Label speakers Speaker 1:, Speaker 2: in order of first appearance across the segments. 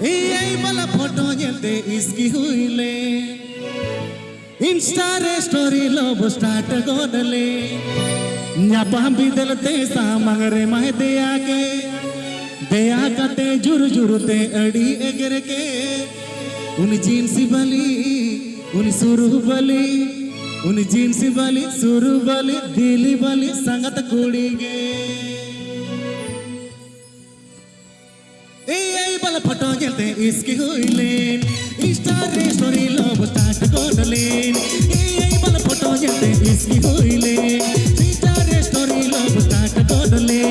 Speaker 1: Ei bala photo nyete iski huile Insta story love start godale Nyapa bidalte samangre mah deya kate jur te adi eger ke uni jeans bali uni suru bali uni jeans bali suru bali dili bali sangat kudige ei bala photo jelte iski huile Insta story love start godale ei bala photo jelte iski huile Insta story love start godale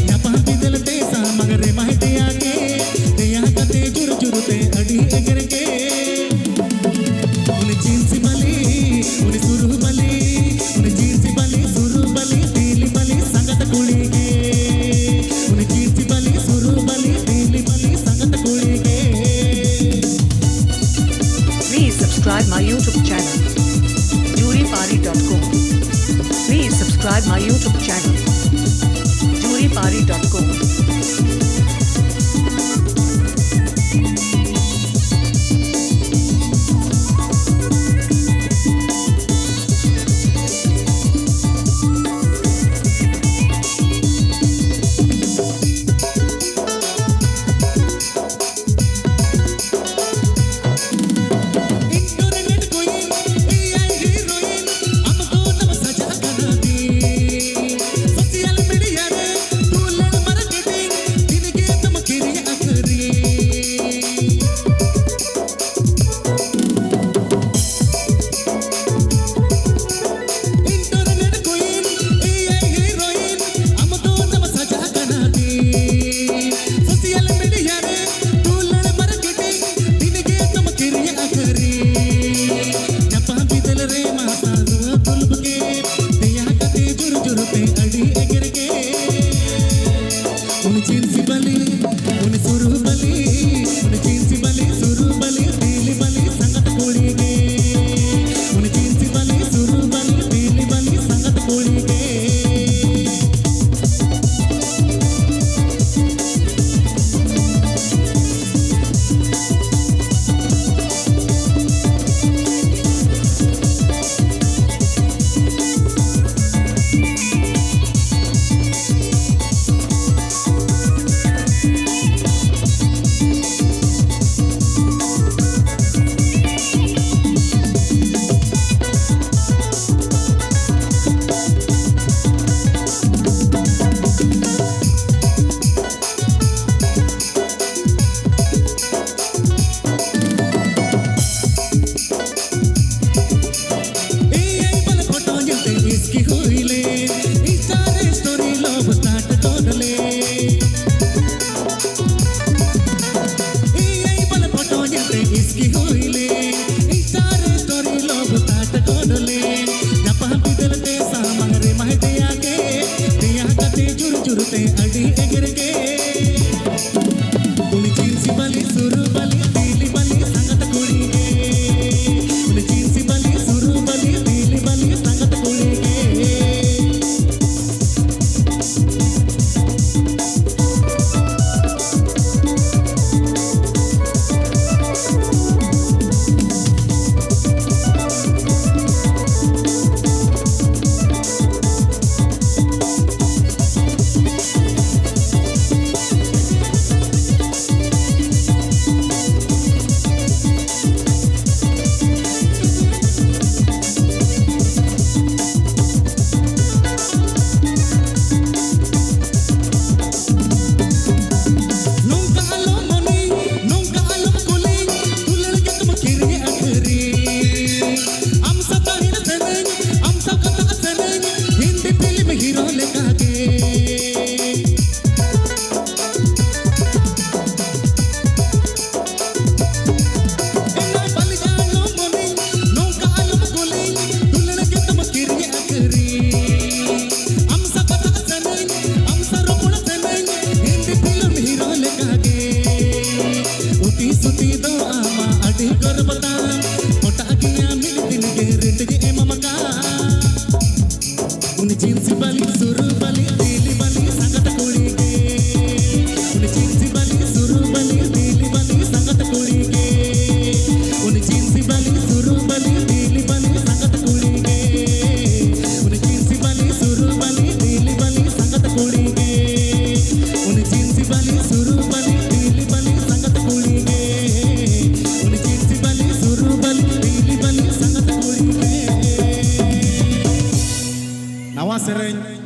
Speaker 1: nyapa bidalte samagre mah deya kate jur te adi eger ke uni jeans bali uni suru bali uni jeans bali suru bali dili bali sangat kudige uni jeans bali suru bali dili bali sangat kudige
Speaker 2: Please subscribe my YouTube channel juripari.com Please subscribe my YouTube channel juripari.com
Speaker 1: jeans bali suru bali dili bali sangat kulige jeans bali suru bali dili bali ᱥᱮᱨᱮᱧ